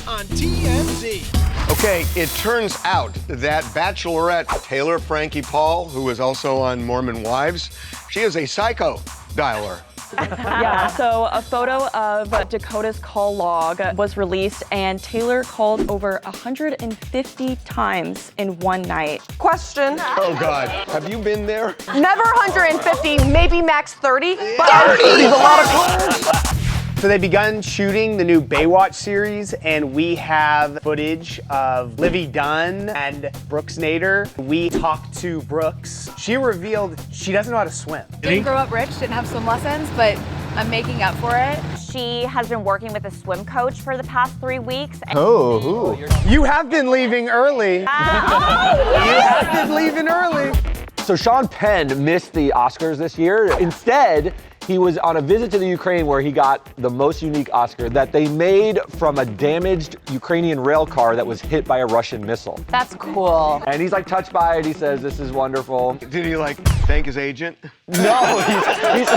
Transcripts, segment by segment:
on TMZ. Okay, it turns out that Bachelorette Taylor Frankie Paul, who is also on Mormon Wives, she is a psycho dialer. Yeah, so a photo of Dakota's call log was released, and Taylor called over 150 times in one night. Question. Oh, God. Have you been there? Never 150, maybe max 30. But 30 is a lot of calls. So they've begun shooting the new Baywatch series, and we have footage of Livy Dunn and Brooks Nader. We talked to Brooks. She revealed she doesn't know how to swim. Didn't grow up rich, didn't have swim lessons, but I'm making up for it. She has been working with a swim coach for the past 3 weeks. Oh, you have been leaving early. You have been leaving early. So Sean Penn missed the Oscars this year. Instead, he was on a visit to the Ukraine where he got the most unique Oscar that they made from a damaged Ukrainian rail car that was hit by a Russian missile. That's cool. And he's like touched by it. He says, this is wonderful. Did he like thank his agent? No, he's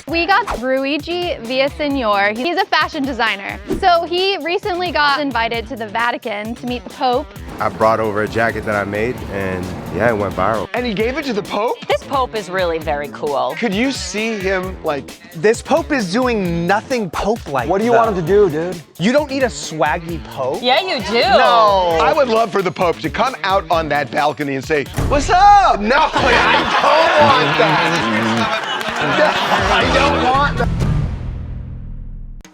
We got Luigi Villaseñor. He's a fashion designer. So he recently got invited to the Vatican to meet the Pope. I brought over a jacket that I made, and yeah, it went viral. And he gave it to the Pope? This Pope is really very cool. Could you see him, like... This Pope is doing nothing Pope-like. What do you want him to do, dude? You don't need a swaggy Pope. Yeah, you do. No. I would love for the Pope to come out on that balcony and say, "What's up?" No, I don't want that. No, I don't want that.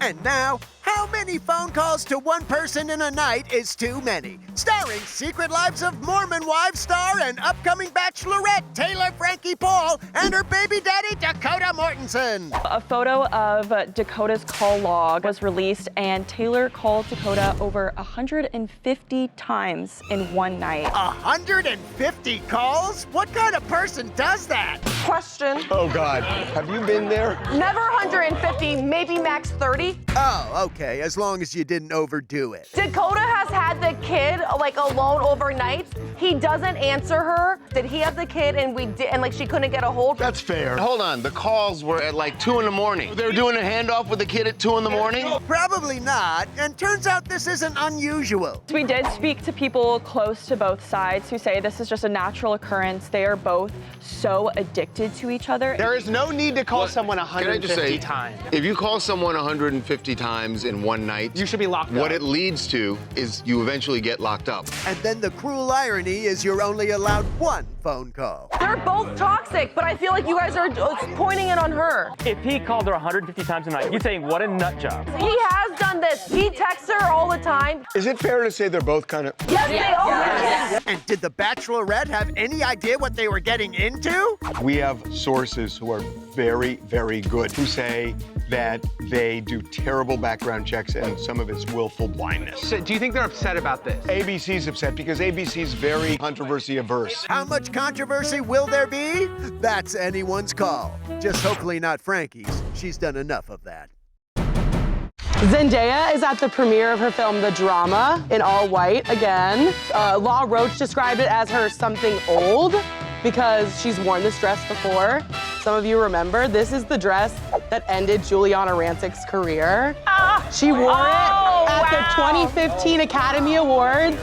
And now, how many phone calls to one person in a night is too many? Starring Secret Lives of Mormon Wives star and upcoming Bachelorette Taylor Frankie Paul and her baby daddy Dakota Mortensen. A photo of Dakota's call log was released, and Taylor called Dakota over 150 times in one night. 150 calls? What kind of person does that? question. Oh, God. Have you been there? Never 150, maybe max 30. Oh, okay, as long as you didn't overdo it. Dakota has had the kid like alone overnight. He doesn't answer her. Did he have the kid and she couldn't get a hold? That's fair. Hold on, the calls were at like 2 in the morning. They were doing a handoff with the kid at 2 in the morning? Probably not, and turns out this isn't unusual. We did speak to people close to both sides who say this is just a natural occurrence. They are both so addicted to each other. There is no need to call someone Can I 150 just say, times. if you call someone 150 times in one night, You should be locked up. what it leads to is you eventually get locked up. And then the cruel irony is you're only allowed one phone call. They're both toxic, but I feel like you guys are pointing it on her. If he called her 150 times a night, you're saying, what a nut job. He has done this. He texts her all the time. Is it fair to say they're both kind of... Yes, they are. And did the Bachelorette have any idea what they were getting into? We have sources who are very, very good who say that they do terrible background checks and some of it's willful blindness. So, do you think they're upset about this? ABC's upset because ABC's very controversy averse. How much controversy will there be? That's anyone's call. Just hopefully not Frankie's. She's done enough of that. Zendaya is at the premiere of her film The Drama in all white again. Law Roach described it as her something old because she's worn this dress before. Some of you remember, this is the dress that ended Juliana Rancic's career. She wore it at the 2015 Academy Awards.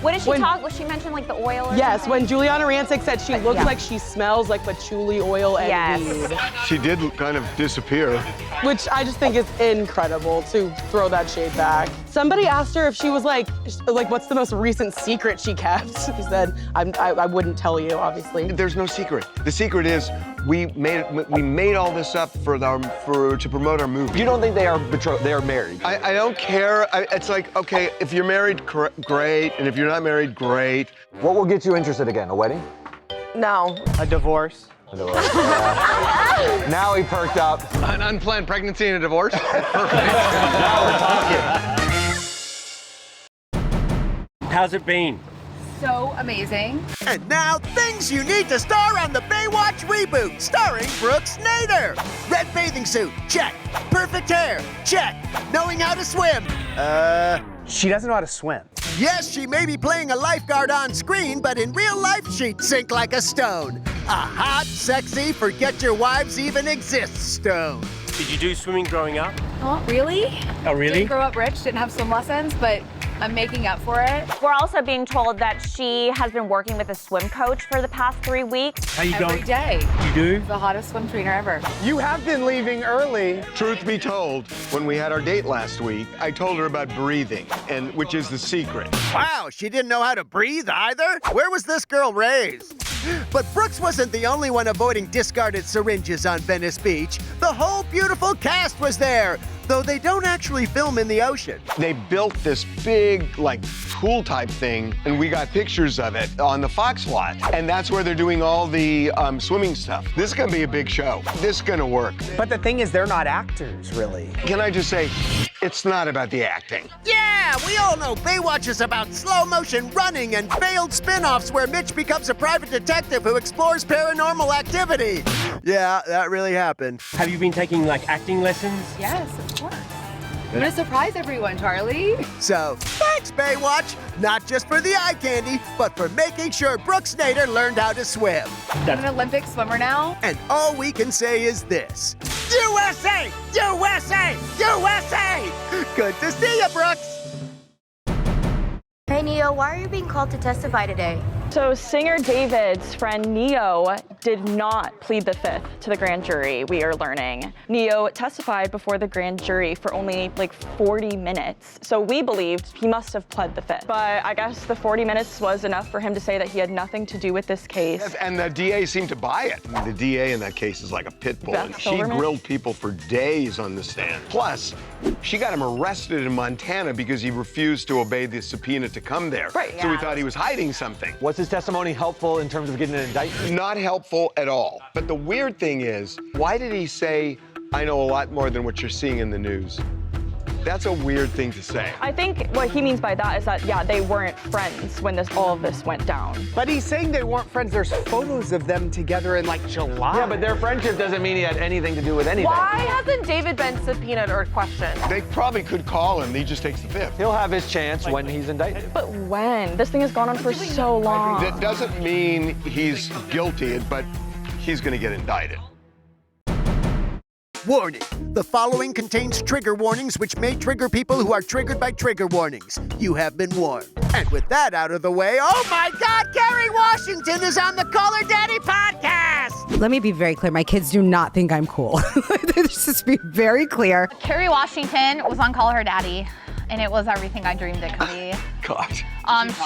What did she talk? Was she mentioned like the oil? Or Yes, something? when Juliana Rancic said she looks like she smells like patchouli oil and weed. She did kind of disappear. Which I just think is incredible to throw that shade back. Somebody asked her if she was like what's the most recent secret she kept? She said, I wouldn't tell you, obviously. There's no secret. The secret is we made all this up to promote our movie. You don't think they are betrothed? They are married? I don't care. It's like, okay, if you're married, great, and if you're not married, great. What will get you interested again? A wedding? No. A divorce. A divorce. Yeah. Now he perked up. An unplanned pregnancy and a divorce? Perfect. Now we're talking. How's it been? So amazing. And now, things you need to star on the Baywatch reboot, starring Brooks Nader. Red bathing suit, check. Perfect hair, check. Knowing how to swim. She doesn't know how to swim. Yes, she may be playing a lifeguard on screen, but in real life, she'd sink like a stone. A hot, sexy, forget your wives even exist stone. Did you do swimming growing up? Oh, really? Oh, really? Didn't grow up rich, didn't have swim lessons, but I'm making up for it. We're also being told that she has been working with a swim coach for the past 3 weeks. How you Every going? day. You do? The hottest swim trainer ever. You have been leaving early. Truth be told, when we had our date last week, I told her about breathing, and which is the secret. Wow, she didn't know how to breathe either? Where was this girl raised? But Brooks wasn't the only one avoiding discarded syringes on Venice Beach. The whole beautiful cast was there, though they don't actually film in the ocean. They built this big, like, pool type thing, and we got pictures of it on the Fox lot. And that's where they're doing all the swimming stuff. This is gonna be a big show. This is gonna work. But the thing is, they're not actors, really. Can I just say, it's not about the acting. Yeah, we all know Baywatch is about slow motion running and failed spin-offs where Mitch becomes a private detective who explores paranormal activity. Yeah, that really happened. Have you been taking like acting lessons? Yes, of course. I'm gonna surprise everyone, Charlie. So, thanks, Baywatch. Not just for the eye candy, but for making sure Brooks Nader learned how to swim. I'm an Olympic swimmer now. And all we can say is this: USA! USA! USA! Good to see you, Brooks! Hey, Neo, why are you being called to testify today? So singer David's friend Neo did not plead the fifth to the grand jury, we are learning. Neo testified before the grand jury for only like 40 minutes. So we believed he must have pled the fifth. But I guess the 40 minutes was enough for him to say that he had nothing to do with this case. Yes, and the DA seemed to buy it. The DA in that case is like a pit bull, and she grilled people for days on the stand. Plus, she got him arrested in Montana because he refused to obey the subpoena to come there. Right. So we thought he was hiding something. Was his testimony helpful in terms of getting an indictment? Not helpful at all. But the weird thing is, why did he say, I know a lot more than what you're seeing in the news? That's a weird thing to say. I think what he means by that is that, yeah, they weren't friends when all of this went down. But he's saying they weren't friends. There's photos of them together in like July. Yeah, but their friendship doesn't mean he had anything to do with anything. Why hasn't David been subpoenaed or questioned? They probably could call him. He just takes the fifth. He'll have his chance when he's indicted. But when? This thing has gone on for so long. That doesn't mean he's guilty, but he's going to get indicted. Warning, the following contains trigger warnings which may trigger people who are triggered by trigger warnings. You have been warned. And with that out of the way, oh my God, Kerry Washington is on the Call Her Daddy podcast! Let me be very clear, my kids do not think I'm cool. Let's just be very clear. Kerry Washington was on Call Her Daddy, and it was everything I dreamed it could be. God.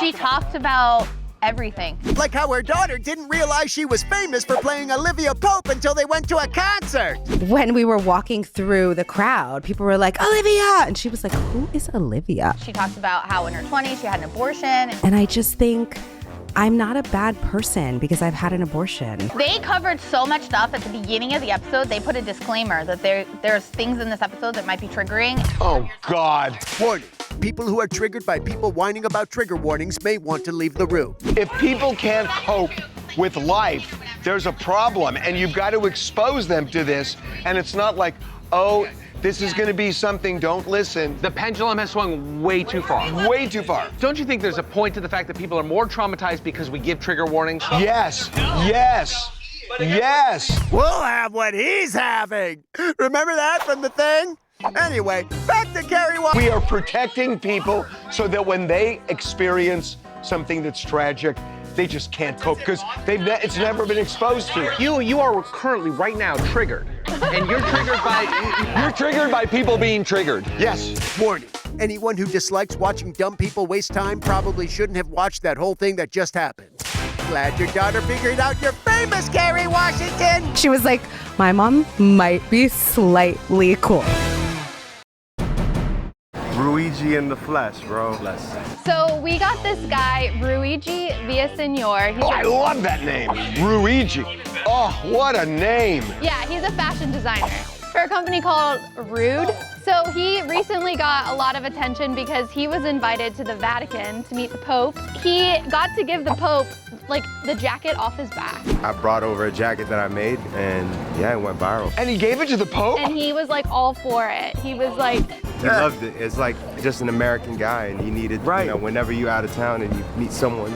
She talked about everything. Like how her daughter didn't realize she was famous for playing Olivia Pope until they went to a concert. When we were walking through the crowd, people were like, Olivia! And she was like, who is Olivia? She talked about how in her 20s she had an abortion. And I just think, I'm not a bad person because I've had an abortion. They covered so much stuff at the beginning of the episode. They put a disclaimer that there's things in this episode that might be triggering. Oh, God. Warning, people who are triggered by people whining about trigger warnings may want to leave the room. If people can't cope with life, there's a problem, and you've got to expose them to this. And it's not like, oh, this is going to be something, don't listen. The pendulum has swung way too far. Way too far. Don't you think there's a point to the fact that people are more traumatized because we give trigger warnings? Yes, yes, yes. We'll have what he's having. Remember that from the thing? Anyway, back to Kerry Washington. We are protecting people so that when they experience something that's tragic, they just can't cope because it's never been exposed to it. You are currently right now triggered, and you're triggered by people being triggered. Yes. Warning, anyone who dislikes watching dumb people waste time probably shouldn't have watched that whole thing that just happened. Glad your daughter figured out you're famous, Kerry Washington. She was like, my mom might be slightly cool. Luigi in the flesh, bro. So we got this guy, Luigi Villasenor. Oh, I love that name, Luigi. Oh, what a name. Yeah, he's a fashion designer for a company called Rude. So he recently got a lot of attention because he was invited to the Vatican to meet the Pope. He got to give the Pope like the jacket off his back. I brought over a jacket that I made, and yeah, it went viral. And he gave it to the Pope? And he was like all for it. He was like... He loved it. It's like just an American guy, and he needed, you know, whenever you're out of town and you meet someone,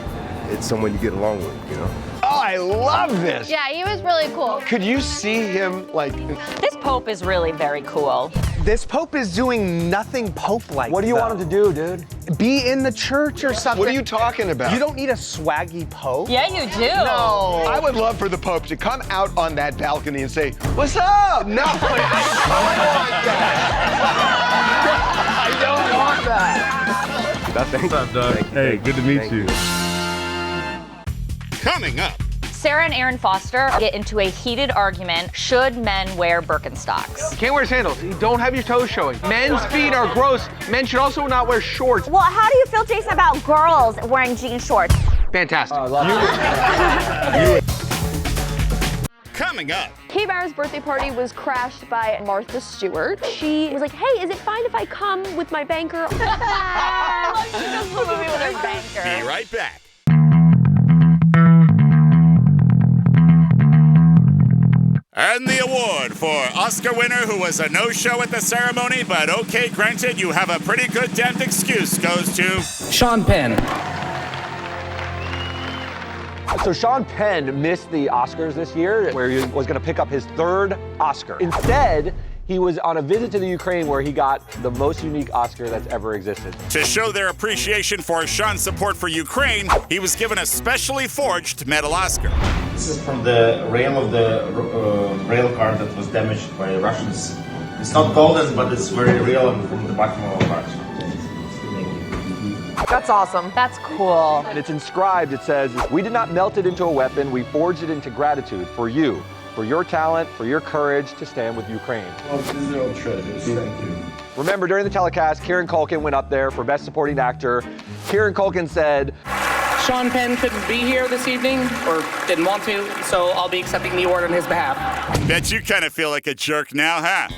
it's someone you get along with, you know? I love this. Yeah, he was really cool. Could you see him like? This Pope is really very cool. This Pope is doing nothing Pope-like. What do you want him to do, dude? Be in the church or something. What are you talking about? You don't need a swaggy Pope. Yeah, you do. No. I would love for the Pope to come out on that balcony and say, "What's up?" No, I don't want that. I don't want that. Thanks, Doug. Hey, good to meet you. Coming up. Sarah and Aaron Foster get into a heated argument. Should men wear Birkenstocks? Can't wear sandals. You don't have your toes showing. Men's feet are gross. Men should also not wear shorts. Well, how do you feel, Jason, about girls wearing jean shorts? Fantastic. Coming up. K-Bar's birthday party was crashed by Martha Stewart. She was like, hey, is it fine if I come with my banker? She does the movie with her banker. Be right back. And the award for Oscar winner who was a no-show at the ceremony, but okay, granted, you have a pretty good damned excuse, goes to Sean Penn. So Sean Penn missed the Oscars this year, where he was going to pick up his third Oscar. Instead, he was on a visit to the Ukraine where he got the most unique Oscar that's ever existed. To show their appreciation for Sean's support for Ukraine, he was given a specially forged medal Oscar. This is from the rail of the rail car that was damaged by the Russians. It's not golden, but it's very real and from the bottom of our hearts. That's awesome. That's cool. And it's inscribed, it says, "We did not melt it into a weapon, we forged it into gratitude for you, for your talent, for your courage to stand with Ukraine." Well, these are all treasures. Thank you. Remember, during the telecast, Kieran Culkin went up there for Best Supporting Actor. Kieran Culkin said, Sean Penn couldn't be here this evening, or didn't want to, so I'll be accepting the award on his behalf. Bet you kind of feel like a jerk now, huh?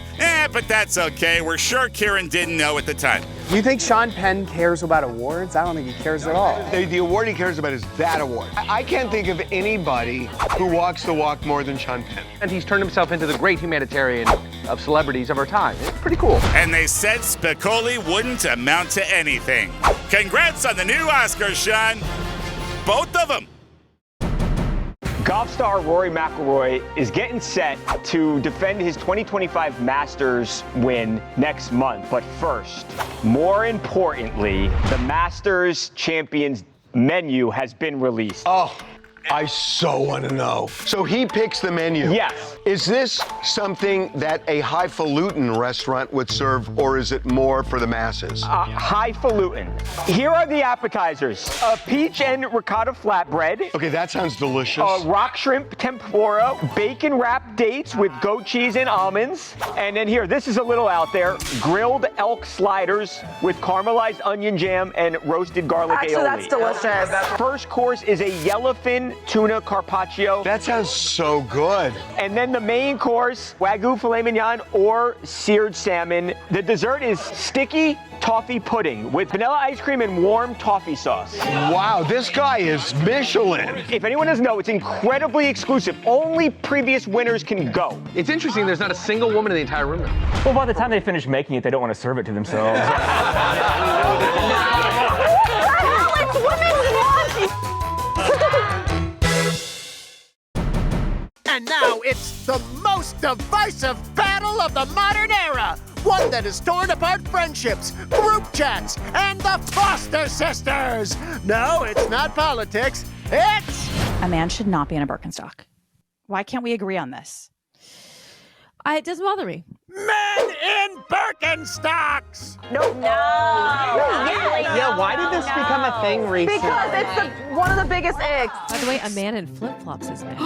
But that's okay. We're sure Kieran didn't know at the time. You think Sean Penn cares about awards? I don't think he cares at all. The award he cares about is that award. I can't think of anybody who walks the walk more than Sean Penn. And he's turned himself into the great humanitarian of celebrities of our time. It's pretty cool. And they said Spicoli wouldn't amount to anything. Congrats on the new Oscars, Sean. Both of them. Golf star Rory McIlroy is getting set to defend his 2025 Masters win next month. But first, more importantly, the Masters Champions menu has been released. Oh, I so want to know. So he picks the menu. Yes. Is this something that a highfalutin restaurant would serve, or is it more for the masses? Highfalutin. Here are the appetizers. A peach and ricotta flatbread. Okay, that sounds delicious. Rock shrimp tempura, bacon wrapped dates with goat cheese and almonds. And then here, this is a little out there, grilled elk sliders with caramelized onion jam and roasted garlic aioli. Actually, that's delicious. First course is a yellowfin tuna carpaccio. That sounds so good. And then the main course, Wagyu filet mignon or seared salmon. The dessert is sticky toffee pudding with vanilla ice cream and warm toffee sauce. Wow, this guy is Michelin. If anyone doesn't know, it's incredibly exclusive. Only previous winners can go. It's interesting, there's not a single woman in the entire room. Well, by the time they finish making it, they don't want to serve it to themselves. It's women's lunch! And now it's the most divisive battle of the modern era. One that has torn apart friendships, group chats, and the Foster sisters. No, it's not politics. It's... A man should not be in a Birkenstock. Why can't we agree on this? It doesn't bother me. Men in Birkenstocks! No. Yeah, why did this become a thing recently? Because it's one of the biggest icks. By the way, a man in flip-flops is bad.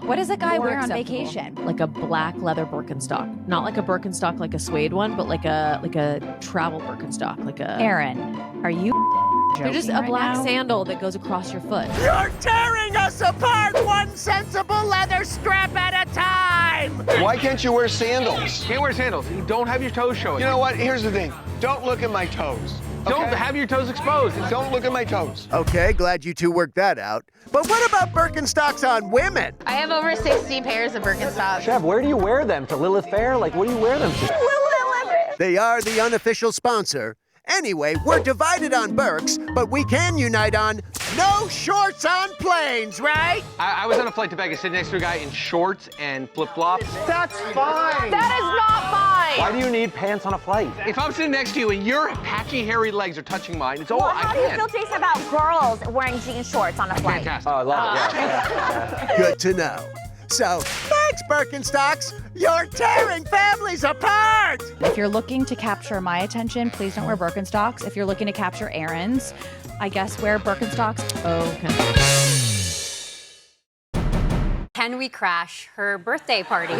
What does a guy More wear on acceptable. vacation? Like a black leather Birkenstock. Not like a Birkenstock like a suede one, but like a travel Birkenstock. Like a Aaron, are you They're just a right black now? sandal that goes across your foot. You're tearing us apart one sensible leather strap at a time! Why can't you wear sandals? Can't wear sandals. You don't have your toes showing. You know what? Here's the thing. Don't look at my toes. Don't okay? have your toes exposed. Don't look at my toes. Okay, glad you two worked that out. But what about Birkenstocks on women? I have over 60 pairs of Birkenstocks. Chev, where do you wear them? To Lilith Fair? Like, what do you wear them to? They are the unofficial sponsor. Anyway, we're divided on Birks, but we can unite on No shorts on planes, right? I was on a flight to Vegas, sitting next to a guy in shorts and flip-flops. That's fine. That is not fine. Why do you need pants on a flight? If I'm sitting next to you and your patchy, hairy legs are touching mine, it's over. How do you feel, Jason, about girls wearing jean shorts on a flight? Fantastic. Oh, I love it. Yeah. Good to know. So, thanks, Birkenstocks. You're tearing families apart. If you're looking to capture my attention, please don't wear Birkenstocks. If you're looking to capture Aaron's, I guess wear Birkenstocks. Okay. Can we crash her birthday party?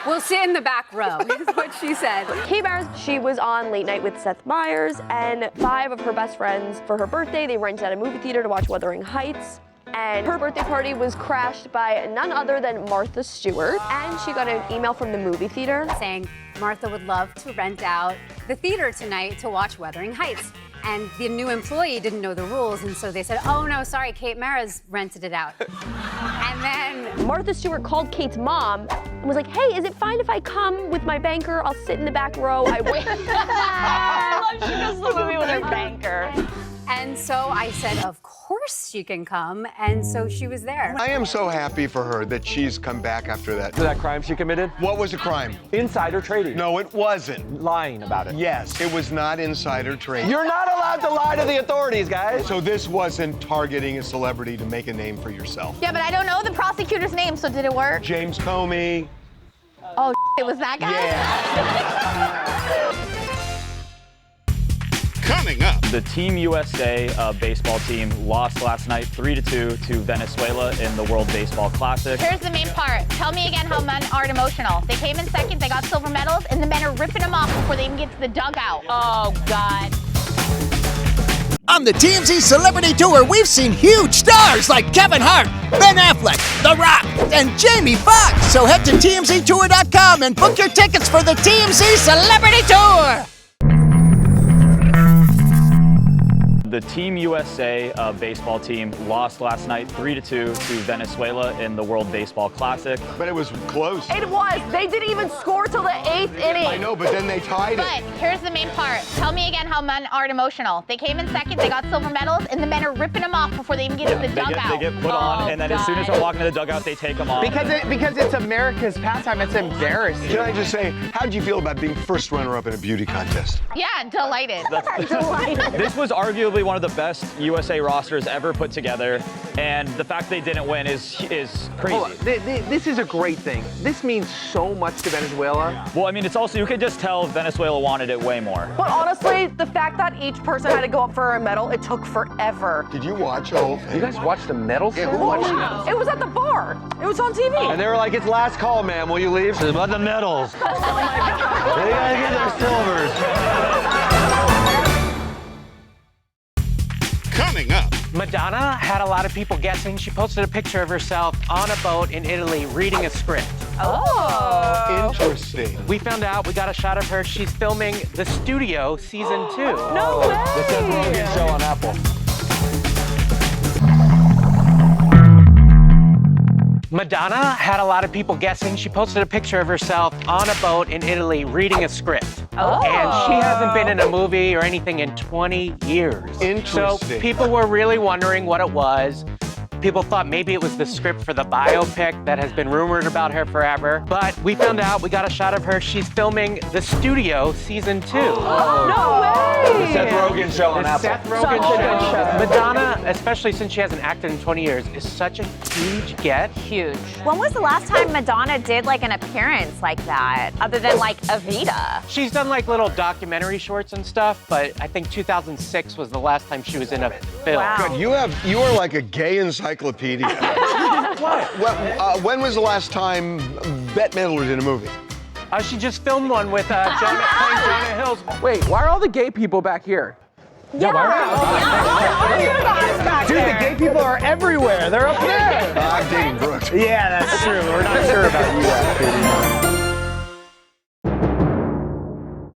We'll sit in the back row, is what she said. Kate Meyers, she was on Late Night with Seth Meyers, and 5 of her best friends, for her birthday, they rented out a movie theater to watch Wuthering Heights. And her birthday party was crashed by none other than Martha Stewart. And she got an email from the movie theater saying Martha would love to rent out the theater tonight to watch Wuthering Heights. And the new employee didn't know the rules, and so they said, oh no, sorry, Kate Meyers rented it out. And then Martha Stewart called Kate's mom and was like, hey, is it fine if I come with my banker? I'll sit in the back row. I wait. I love she goes to the movie with her banker. And so I said, of course she can come, and so she was there. I am so happy for her that she's come back after that. For that crime she committed? What was the crime? Insider trading. No, it wasn't. Lying about it. Yes, it was not insider trading. You're not allowed to lie to the authorities, guys. So this wasn't targeting a celebrity to make a name for yourself. Yeah, but I don't know the prosecutor's name, so did it work? James Comey. Oh, it was that guy? Yeah. Coming up. The Team USA baseball team lost last night 3-2 to Venezuela in the World Baseball Classic. Here's the main part. Tell me again how men aren't emotional. They came in second, they got silver medals, and the men are ripping them off before they even get to the dugout. Oh, God. On the TMZ Celebrity Tour, we've seen huge stars like Kevin Hart, Ben Affleck, The Rock, and Jamie Foxx. So head to TMZTour.com and book your tickets for the TMZ Celebrity Tour. The Team USA baseball team lost last night 3-2 to Venezuela in the World Baseball Classic. But it was close. It was. They didn't even score till the 8th inning. I know, but then they tied But here's the main part. Tell me again how men aren't emotional. They came in second, they got silver medals, and the men are ripping them off before they even get to the dugout. They get put on, and then as soon as they're walking to the dugout, they take them off. Because it's America's pastime. It's embarrassing. Can I just say, how did you feel about being first runner-up in a beauty contest? Yeah, delighted. Delighted. This was arguably one of the best USA rosters ever put together, and the fact they didn't win is crazy. Oh, this is a great thing. This means so much to Venezuela. Well, I mean, it's also, you could just tell Venezuela wanted it way more. But honestly, the fact that each person had to go up for a medal, it took forever. Did you watch the whole thing? You guys watched the medal? Yeah, who watched it? It was at the bar. It was on TV. And they were like, it's last call, ma'am. Will you leave? It's about the medals. They gotta get their silvers. Coming up. Madonna had a lot of people guessing. She posted a picture of herself on a boat in Italy reading a script. Oh. Interesting. We found out, we got a shot of her. She's filming The Studio season 2. No way! The Seth Rogen show on Apple. Madonna had a lot of people guessing. She posted a picture of herself on a boat in Italy reading a script. Oh. And she hasn't been in a movie or anything in 20 years. Interesting. So people were really wondering what it was. People thought maybe it was the script for the biopic that has been rumored about her forever. But we found out, we got a shot of her. She's filming The Studio season 2. No way! The Seth Rogen show on The Apple. Seth Rogen show. Madonna, especially since she hasn't acted in 20 years, is such a huge get. Huge. When was the last time Madonna did like an appearance like that, other than like Evita? She's done like little documentary shorts and stuff, but I think 2006 was the last time she was in a film. Wow. God, you are like a gay encyclopedia. What? Well, when was the last time Bette Midler did a movie? She just filmed one with Jonah Hills. Wait, why are all the gay people back here? Yeah, why are you guys back Dude, the gay people are everywhere. They're up there. I'm dating Brooks. Yeah, that's true. We're not sure about you.